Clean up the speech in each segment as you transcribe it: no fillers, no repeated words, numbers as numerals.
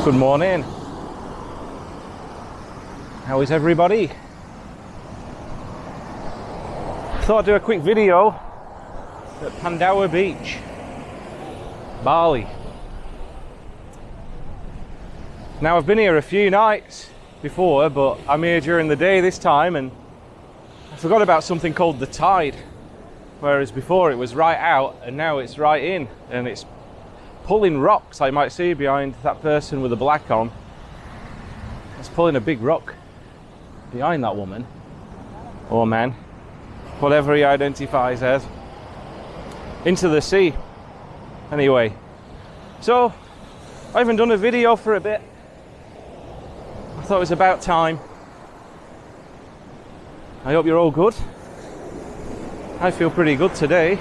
Good morning. How is everybody? Thought I'd do a quick video at Pandawa Beach, Bali. Now I've been here a few nights before, but I'm here during the day this time, and I forgot about something called the tide. Whereas before it was right out and now it's right in, and it's pulling rocks. I might see behind that person with the black on. It's pulling a big rock behind that woman or man, whatever he identifies as, into the sea. Anyway, so I haven't done a video for a bit. I thought it was about time. I hope you're all good. I feel pretty good today.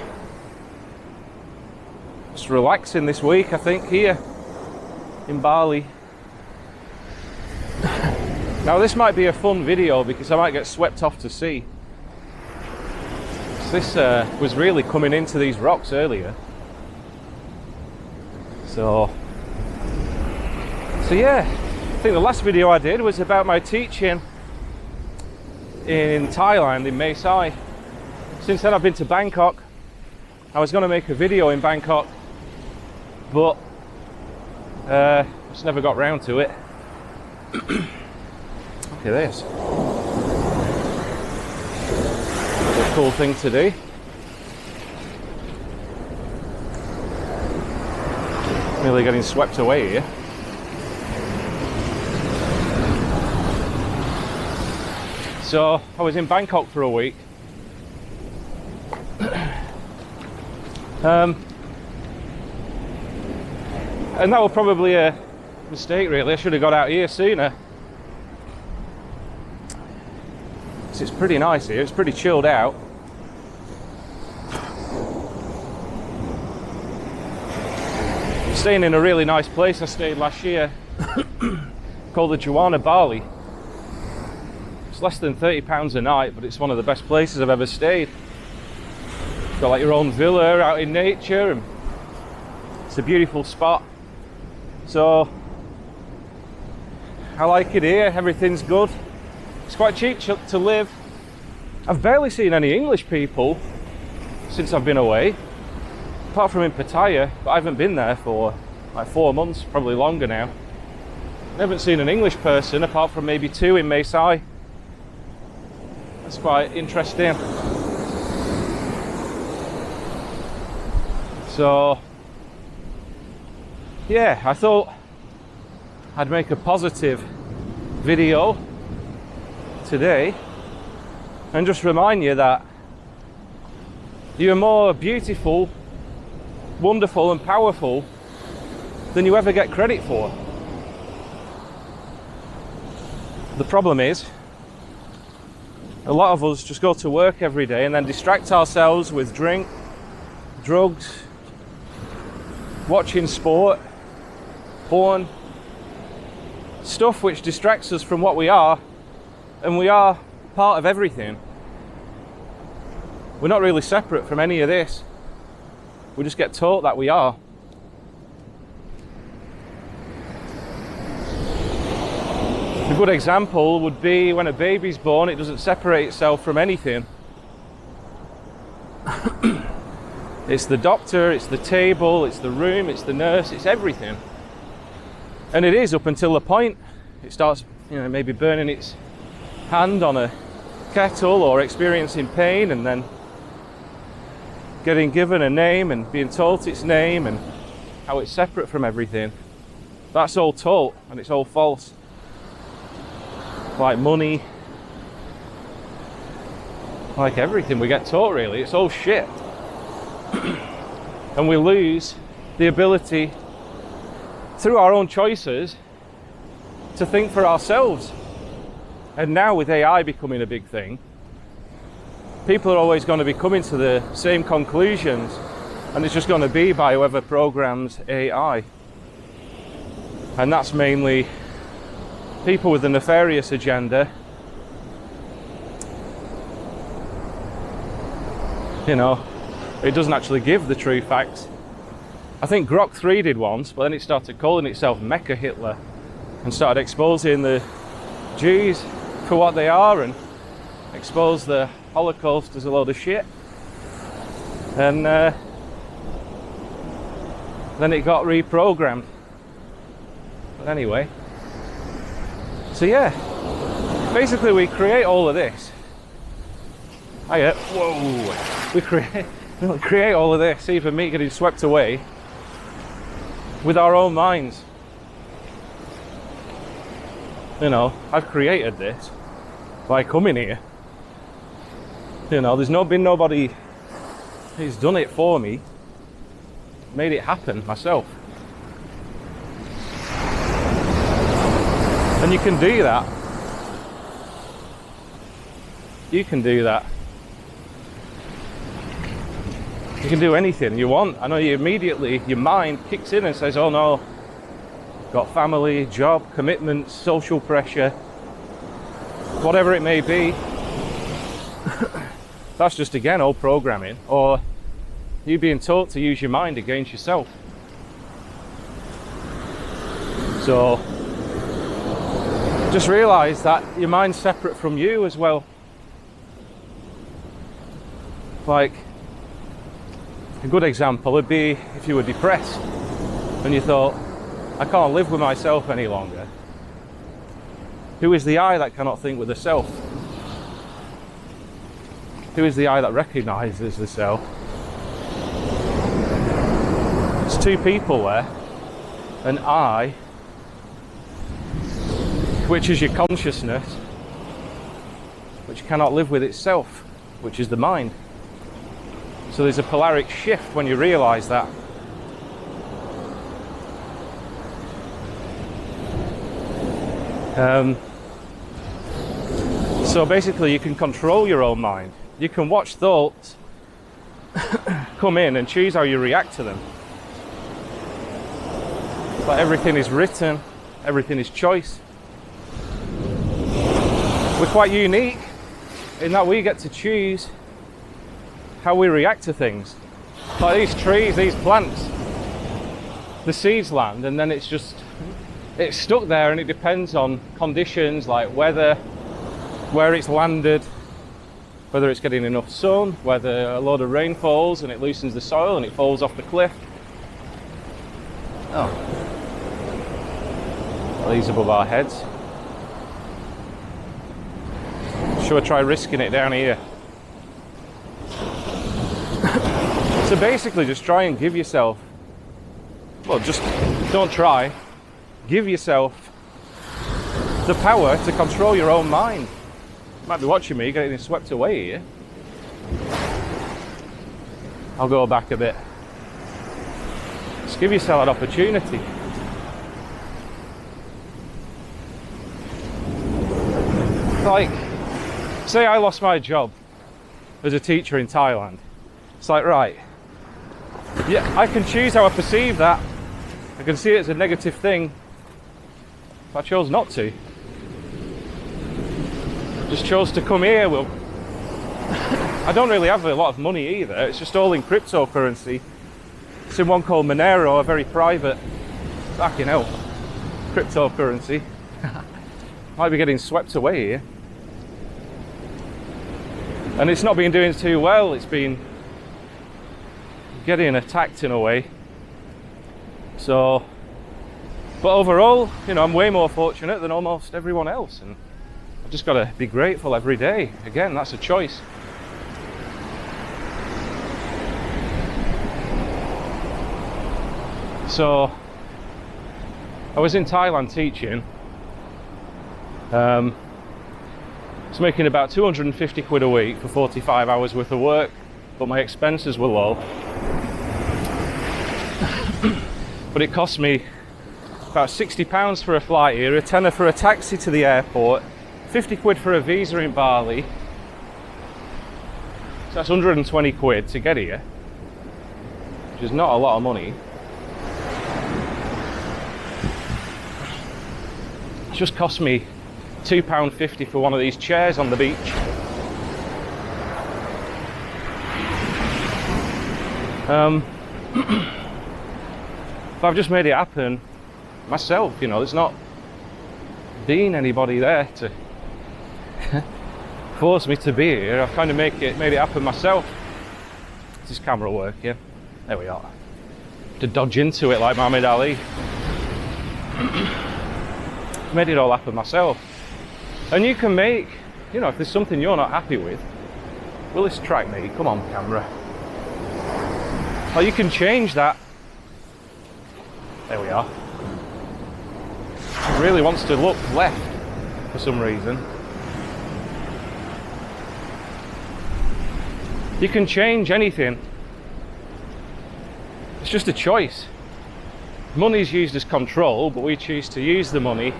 Just relaxing this week, I think, here in Bali. Now this might be a fun video because I might get swept off to sea. This was really coming into these rocks earlier. So yeah, I think the last video I did was about my teaching in Thailand, in Mae Sai. Since then I've been to Bangkok. I was going to make a video in Bangkok, but just never got round to it. Look at this. That's a cool thing to do. Nearly getting swept away here. So I was in Bangkok for a week. And that was probably a mistake, really. I should have got out here sooner. It's pretty nice here, it's pretty chilled out. I'm staying in a really nice place I stayed last year called the Juana Bali. It's less than £30 a night, but it's one of the best places I've ever stayed. Got like your own villa out in nature, and it's a beautiful spot. So I like it here, everything's good. It's quite cheap to live. I've barely seen any English people since I've been away, apart from in Pattaya, but I haven't been there for like 4 months, probably longer now. I haven't seen an English person apart from maybe 2 in Mae Sai. That's quite interesting. So yeah, I thought I'd make a positive video today and just remind you that you're more beautiful, wonderful and powerful than you ever get credit for. The problem is, a lot of us just go to work every day and then distract ourselves with drink, drugs, watching sport, porn, stuff which distracts us from what we are, and we are part of everything. We're not really separate from any of this. We just get taught that we are. A good example would be when a baby's born, it doesn't separate itself from anything. It's the doctor, it's the table, it's the room, it's the nurse, it's everything. And it is up until the point it starts, maybe burning its hand on a kettle or experiencing pain, and then getting given a name and being told its name and how it's separate from everything. That's all taught, and it's all false. Like money, like everything we get taught, really, it's all shit. And we lose the ability, through our own choices, to think for ourselves. And now with AI becoming a big thing, people are always going to be coming to the same conclusions, and it's just going to be by whoever programs AI. And that's mainly people with a nefarious agenda. It doesn't actually give the true facts. I think Grok 3 did once, but then it started calling itself Mecha Hitler. and started exposing the Jews for what they are and exposed the Holocaust as a load of shit. And then it got reprogrammed. But anyway, so yeah, basically we create all of this. We create all of this, even me getting swept away, with our own minds. You know, I've created this by coming here. You know, there's been nobody who's done it for me, made it happen myself. And you can do that. You can do that. You can do anything you want. I know you immediately, your mind kicks in and says, oh no, got family, job, commitments, social pressure, whatever it may be. That's just, again, old programming, or you being taught to use your mind against yourself. So just realize that your mind's separate from you as well. Like, a good example would be if you were depressed and you thought, I can't live with myself any longer. Who is the I that cannot think with the self? Who is the I that recognizes the self? It's two people there. An I, which is your consciousness, which cannot live with itself, which is the mind. So there's a polaric shift when you realize that. So basically you can control your own mind. You can watch thoughts come in and choose how you react to them. But everything is written, everything is choice. We're quite unique in that we get to choose how we react to things. Like these trees, these plants, the seeds land and then it's stuck there, and it depends on conditions like weather, where it's landed, whether it's getting enough sun, whether a load of rain falls and it loosens the soil and it falls off the cliff. Oh, these above our heads. Should I try risking it down here? So basically just try and give yourself, well, just don't try, give yourself the power to control your own mind. You might be watching me getting swept away here. I'll go back a bit. Just give yourself an opportunity. Like, say I lost my job as a teacher in Thailand. It's like, right, yeah, I can choose how I perceive that. I can see it as a negative thing. But I chose not to. Just chose to come here. Well, I don't really have a lot of money either. It's just all in cryptocurrency. It's in one called Monero, a very private, fucking hell, cryptocurrency. Might be getting swept away here. And it's not been doing too well. It's been getting attacked in a way. So, but overall, you know, I'm way more fortunate than almost everyone else, and I've just got to be grateful every day. Again, that's a choice. So, I was in Thailand teaching. I was making about 250 quid a week for 45 hours worth of work, but my expenses were low. But it cost me about £60 for a flight here, a tenner for a taxi to the airport, 50 quid for a visa in Bali. So that's 120 quid to get here, which is not a lot of money. It just cost me £2.50 for one of these chairs on the beach. But I've just made it happen myself, you know. There's not been anybody there to force me to be here. I've kind of made it happen myself. Is this camera working? There we are. To dodge into it like Muhammad Ali. Made it all happen myself. And you can make, you know, if there's something you're not happy with, will this track me? Come on, camera. Or you can change that. There we are. It really wants to look left for some reason. You can change anything. It's just a choice. Money's used as control, but we choose to use the money.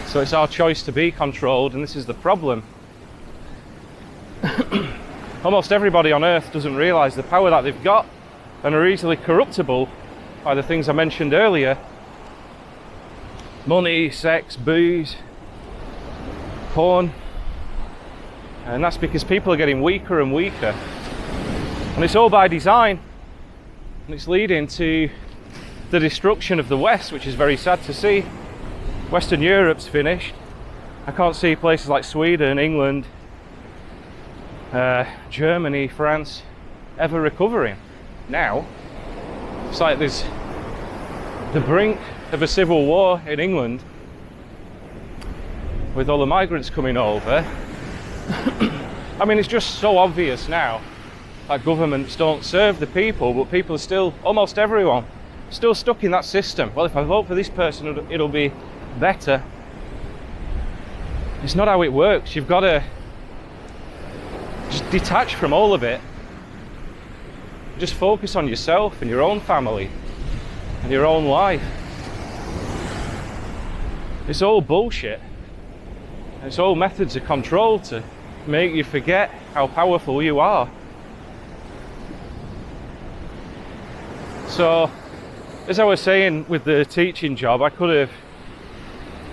So it's our choice to be controlled, and this is the problem. Almost everybody on earth doesn't realise the power that they've got and are easily corruptible by the things I mentioned earlier. Money, sex, booze, porn. And that's because people are getting weaker and weaker. And it's all by design. And it's leading to the destruction of the West, which is very sad to see. Western Europe's finished. I can't see places like Sweden, England, Germany, France ever recovering. Now, it's like there's the brink of a civil war in England with all the migrants coming over. I mean, it's just so obvious now that governments don't serve the people, but people are still, almost everyone, still stuck in that system. Well, if I vote for this person, it'll be better. It's not how it works. You've got to just detach from all of it. Just focus on yourself and your own family and your own life. It's all bullshit. It's all methods of control to make you forget how powerful you are. So, as I was saying with the teaching job, I could have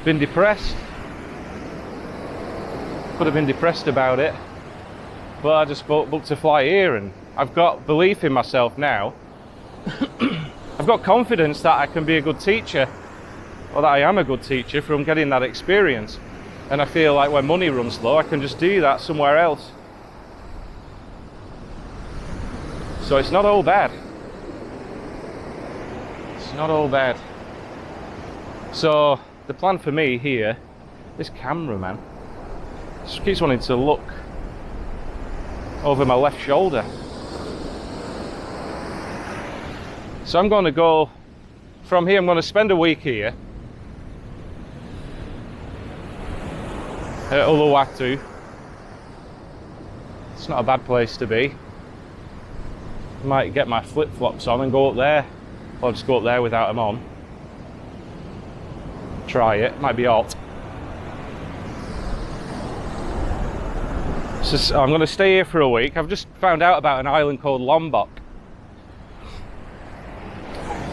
been depressed. Could have been depressed about it. But I just booked a flight here, and I've got belief in myself now. I've got confidence that I can be a good teacher, or that I am a good teacher from getting that experience. And I feel like when money runs low, I can just do that somewhere else. So it's not all bad. It's not all bad. So the plan for me here, this cameraman just keeps wanting to look over my left shoulder. So I'm going to go from here. I'm going to spend a week here at Uluwatu. It's not a bad place to be. Might get my flip-flops on and go up there, or just go up there without them on. Try it, might be hot. So I'm going to stay here for a week. I've just found out about an island called Lombok.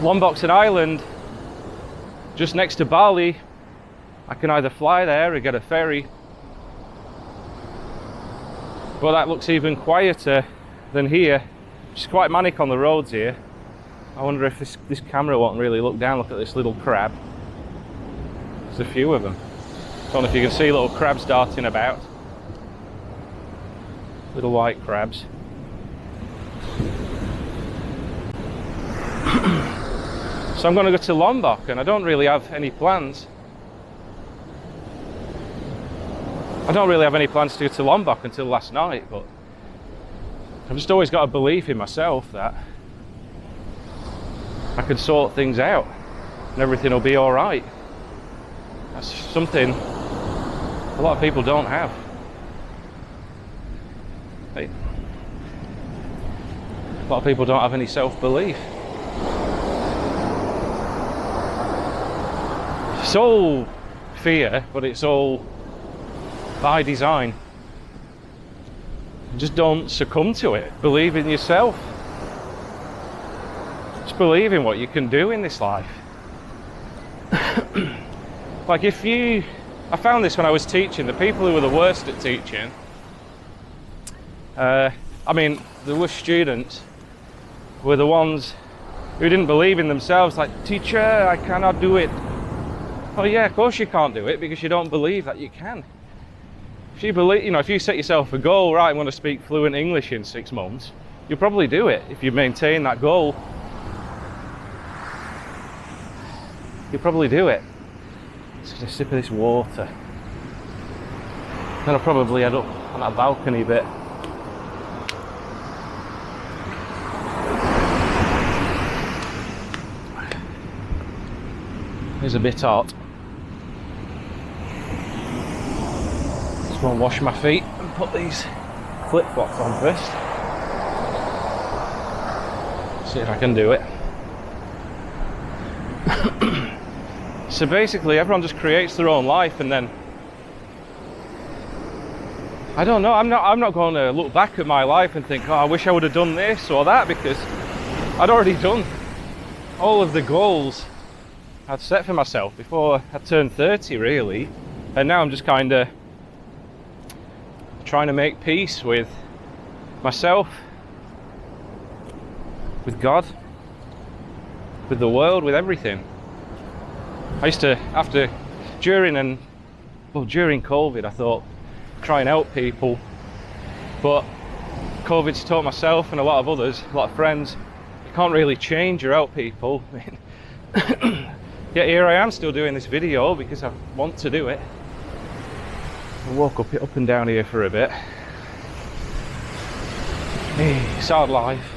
Lombok's an island just next to Bali. I can either fly there or get a ferry. But that looks even quieter than here. It's quite manic on the roads here. I wonder if this camera won't really look down. Look at this little crab. There's a few of them. Don't know if you can see little crabs darting about. Little white crabs. So I'm going to go to Lombok, and I don't really have any plans. I don't really have any plans to go to Lombok until last night, but I've just always got a belief in myself that I can sort things out and everything will be all right. That's something a lot of people don't have. A lot of people don't have any self-belief. It's all fear, but it's all by design. Just don't succumb to it. Believe in yourself. Just believe in what you can do in this life. Like I found this when I was teaching, the people who were the worst at teaching, the worst students were the ones who didn't believe in themselves, like, teacher, I cannot do it. Oh yeah, of course you can't do it because you don't believe that you can. If you believe, if you set yourself a goal, right, I want to speak fluent English in 6 months, you'll probably do it. If you maintain that goal, you'll probably do it. Just gonna sip of this water. Then I'll probably head up on that balcony bit. It's a bit hot. Just go and wash my feet and put these flip-flops on first. See if I can do it. So basically everyone just creates their own life, and then I don't know, I'm not going to look back at my life and think, oh, I wish I would have done this or that, because I'd already done all of the goals I'd set for myself before I turned 30 really. And now I'm just kind of trying to make peace with myself, with God, with the world, with everything. I used to, during COVID, I thought, try and help people, but COVID's taught myself and a lot of others, a lot of friends, you can't really change or help people. Yet here I am still doing this video because I want to do it. I walk up and down here for a bit. Hey, it's hard life.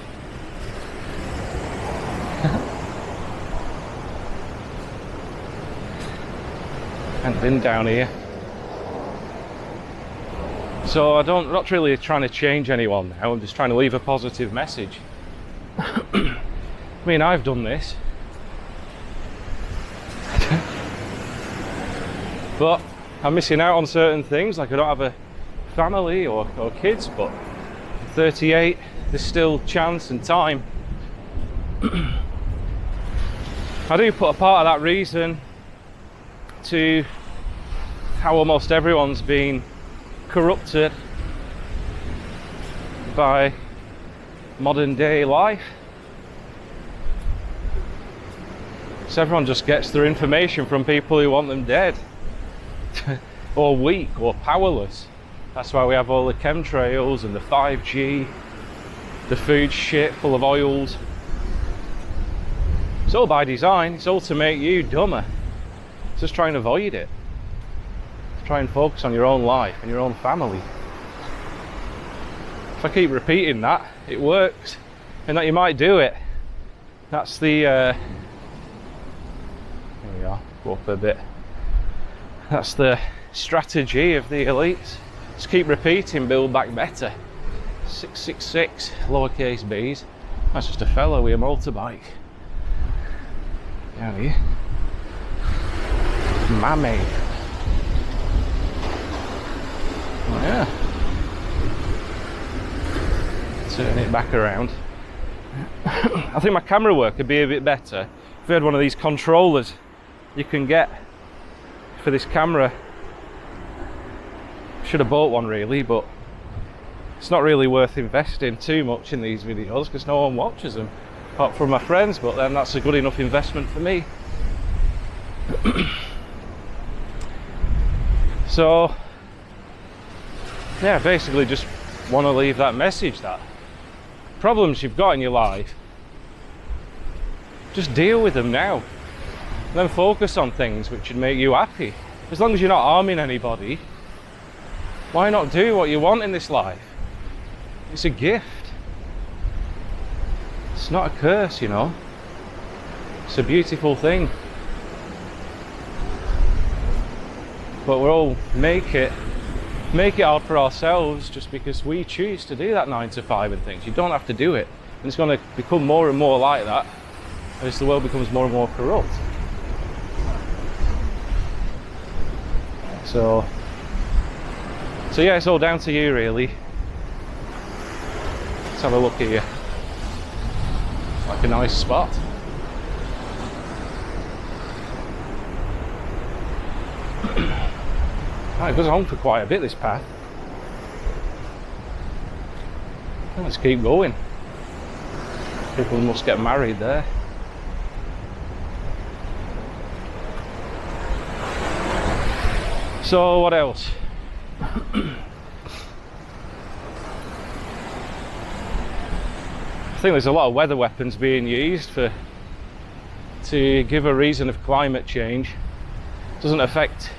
Hadn't been down here. So I'm not really trying to change anyone now, I'm just trying to leave a positive message. I mean, I've done this. But I'm missing out on certain things, like I don't have a family or kids, but I'm 38, there's still chance and time. I do put a part of that reason to how almost everyone's been corrupted by modern day life. So everyone just gets their information from people who want them dead or weak or powerless. That's why we have all the chemtrails and the 5G, the food shit full of oils. It's all by design, it's all to make you dumber. Just try and avoid it. Try and focus on your own life and your own family. If I keep repeating that, it works, and that you might do it. That's the here we are, go up a bit. That's the strategy of the elites. Just keep repeating, build back better. 666, lowercase b's. That's just a fella with a motorbike. Down here. Mammy. Yeah. Turn it back around. I think my camera work could be a bit better if we had one of these controllers you can get for this camera. Should have bought one really, but it's not really worth investing too much in these videos because no one watches them apart from my friends, but then that's a good enough investment for me. So yeah, basically just want to leave that message that problems you've got in your life, just deal with them now, then focus on things which would make you happy. As long as you're not harming anybody, why not do what you want in this life? It's a gift. It's not a curse, you know. It's a beautiful thing. But we'll all make it hard for ourselves just because we choose to do that 9 to 5 and things. You don't have to do it. And it's going to become more and more like that as the world becomes more and more corrupt. So yeah, it's all down to you really. Let's have a look here. Like a nice spot. It goes on for quite a bit, this path. Let's keep going. People must get married there. So what else? I think there's a lot of weather weapons being used to give a reason of climate change. Doesn't affect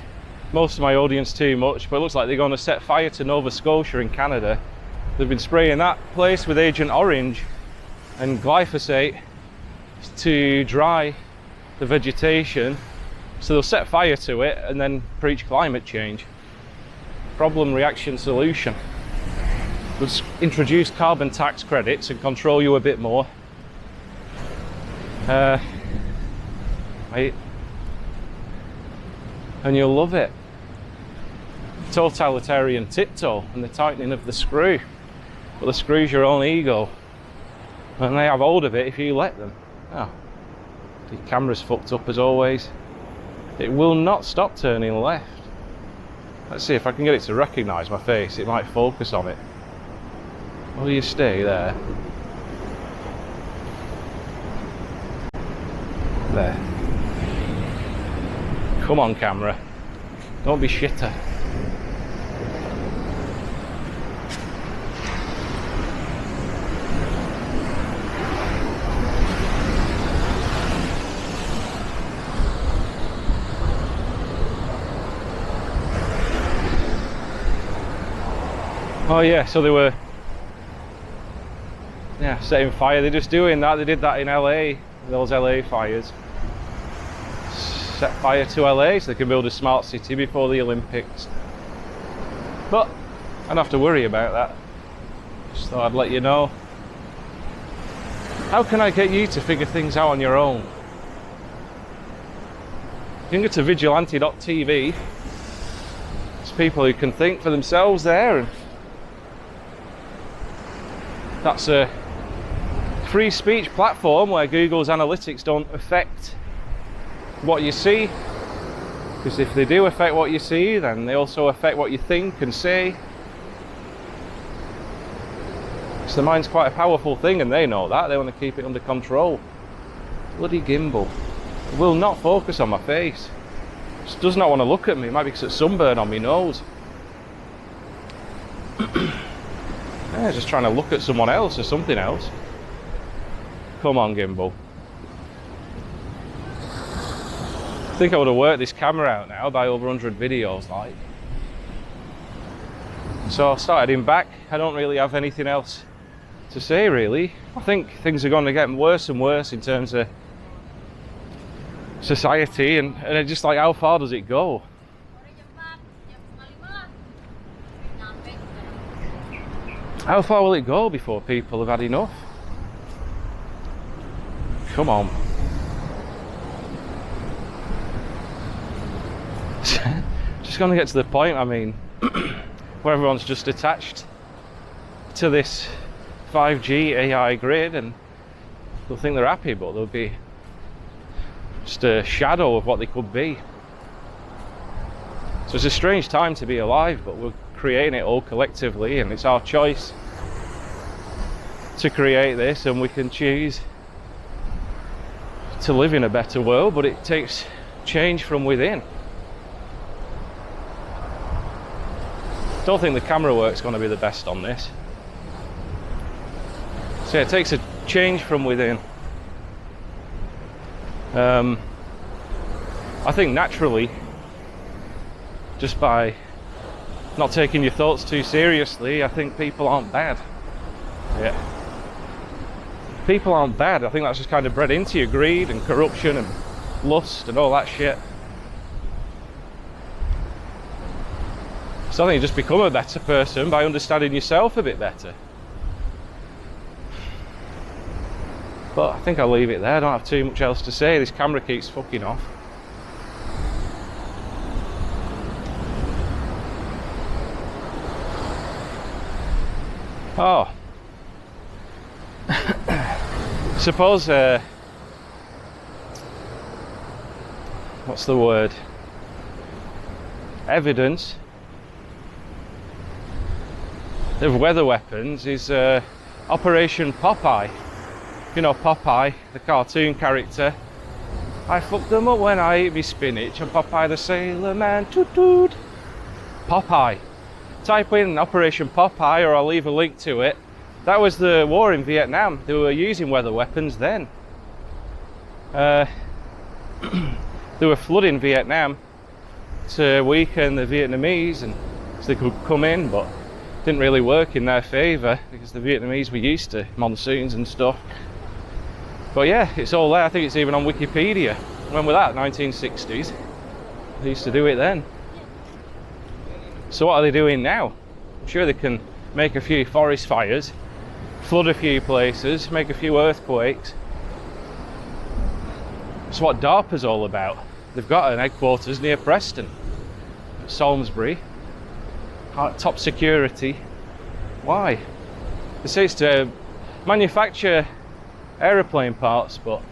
most of my audience too much, but it looks like they're going to set fire to Nova Scotia in Canada. They've been spraying that place with Agent Orange and glyphosate to dry the vegetation, so they'll set fire to it and then preach climate change. Problem, reaction, solution. Let's introduce carbon tax credits and control you a bit more. Mate, and you'll love it. Totalitarian tiptoe and the tightening of the screw. But the screw's your own ego, and they have hold of it if you let them. Oh, the camera's fucked up as always. It will not stop turning left. Let's see if I can get it to recognise my face. It might focus on it. Will you stay there? There. Come on, camera. Don't be shitter. Oh yeah, so they were setting fire. They're just doing that. They did that in LA, those LA fires. Set fire to LA so they can build a smart city before the Olympics. But I don't have to worry about that. Just thought I'd let you know. How can I get you to figure things out on your own? You can go to vigilante.tv. There's people who can think for themselves there, and that's a free speech platform where Google's analytics don't affect what you see, because if they do affect what you see, then they also affect what you think and say. So the mind's quite a powerful thing, and they know that. They want to keep it under control. Bloody gimbal. It will not focus on my face. It just does not want to look at me. It might be because it's sunburn on my nose. Yeah, just trying to look at someone else or something else. Come on, gimbal. I think I would have worked this camera out now by over 100 videos, like. So I started him back. I don't really have anything else to say, really. I think things are going to get worse and worse in terms of society, and it's just like, how far does it go? How far will it go before people have had enough? Come on. Just going to get to the point, I mean, where everyone's just attached to this 5G AI grid, and they'll think they're happy, but they'll be just a shadow of what they could be. So it's a strange time to be alive, but we're creating it all collectively, and it's our choice to create this, and we can choose to live in a better world, but it takes change from within. Don't think the camera work's going to be the best on this. So yeah, it takes a change from within. I think naturally, just by not taking your thoughts too seriously, I think people aren't bad. Yeah. People aren't bad. I think that's just kind of bred into you, greed and corruption and lust and all that shit. So I think you just become a better person by understanding yourself a bit better. But I think I'll leave it there. I don't have too much else to say. This camera keeps fucking off. Oh. Suppose, what's the word? Evidence of weather weapons is Operation Popeye. You know Popeye, the cartoon character. I fucked them up when I ate me spinach, and Popeye the Sailor Man, toot toot. Popeye. Type in Operation Popeye, or I'll leave a link to it. That was the war in Vietnam. They were using weather weapons then. They were flooding Vietnam to weaken the Vietnamese, and so they could come in, but it didn't really work in their favour because the Vietnamese were used to monsoons and stuff. But yeah, it's all there. I think it's even on Wikipedia. When was that? 1960s. They used to do it then. So what are they doing now? I'm sure they can make a few forest fires, flood a few places, make a few earthquakes. That's what DARPA's all about. They've got an headquarters near Preston, Salisbury, top security. Why? They say it's to manufacture aeroplane parts, but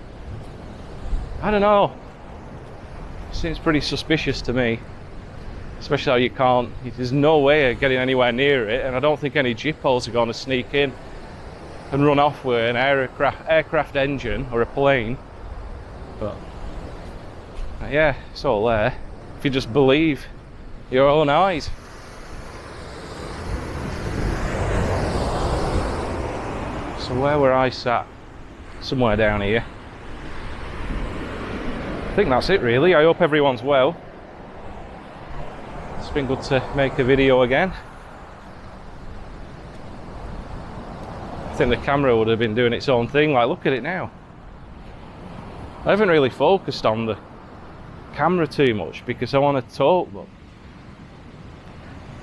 I don't know. Seems pretty suspicious to me. Especially how you can't, there's no way of getting anywhere near it, and I don't think any J-POs are going to sneak in and run off with an aircraft engine or a plane. But yeah, it's all there if you just believe your own eyes. So where were I sat? Somewhere down here. I think that's it really. I hope everyone's well. It's been good to make a video again. I think the camera would have been doing its own thing. Like, look at it now. I haven't really focused on the camera too much because I want to talk, but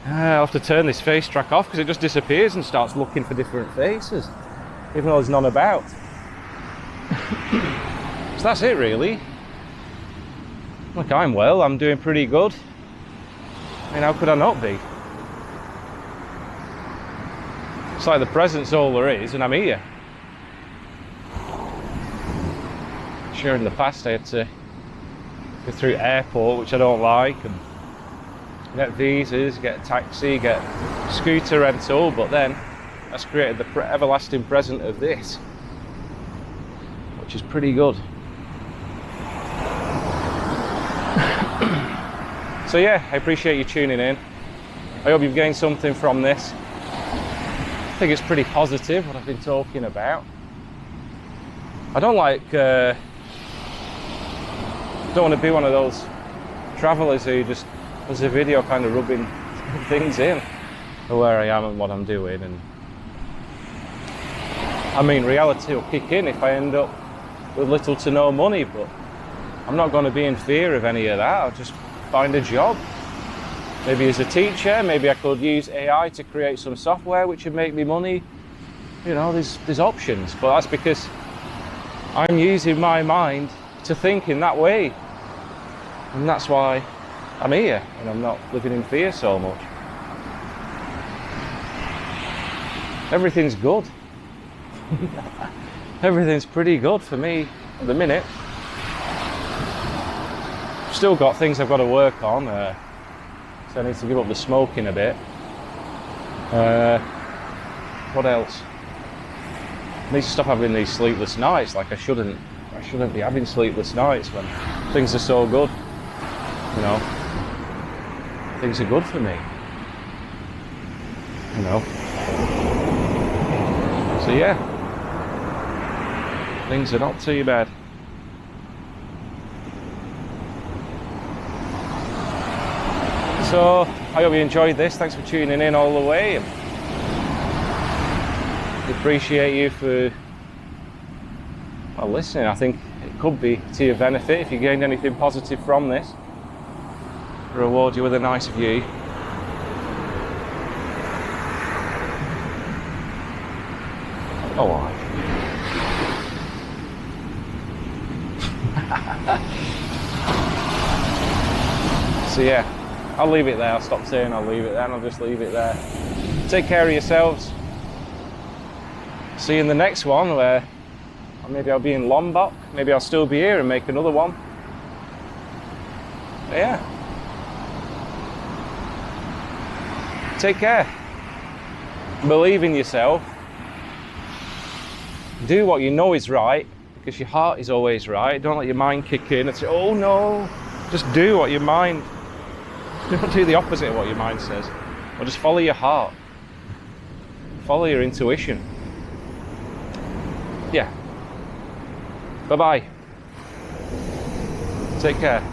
I'll have to turn this face track off because it just disappears and starts looking for different faces, even though there's none about. So that's it really. Look, I'm well, I'm doing pretty good. I mean, how could I not be? It's like the present's all there is, and I'm here. Sure, in the past I had to go through airport, which I don't like, and get visas, get a taxi, get scooter rental, but then that's created the everlasting present of this, which is pretty good. So yeah, I appreciate you tuning in. I hope you've gained something from this. I think it's pretty positive what I've been talking about. I don't want to be one of those travellers who just does a video kind of rubbing things in of where I am and what I'm doing. And I mean, reality will kick in if I end up with little to no money, but I'm not going to be in fear of any of that. I'll just find a job. Maybe as a teacher, maybe I could use AI to create some software which would make me money. You know, there's options, but that's because I'm using my mind to think in that way. And that's why I'm here and I'm not living in fear so much. Everything's good. Everything's pretty good for me at the minute. Still got things I've got to work on, so I need to give up the smoking a bit. What else? I need to stop having these sleepless nights. Like I shouldn't be having sleepless nights when things are so good. You know, things are good for me. You know. So yeah, things are not too bad. So I hope you enjoyed this. Thanks for tuning in all the way. I appreciate you for listening. I think it could be to your benefit if you gained anything positive from this. I'll reward you with a nice view. Oh, why? So yeah, I'll leave it there. I'll stop saying I'll leave it there and I'll just leave it there. Take care of yourselves. See you in the next one where maybe I'll be in Lombok. Maybe I'll still be here and make another one. But yeah. Take care. Believe in yourself. Do what you know is right because your heart is always right. Don't let your mind kick in and say, oh no. Just do what your mind Don't do the opposite of what your mind says. Or just follow your heart. Follow your intuition. Yeah. Bye-bye. Take care.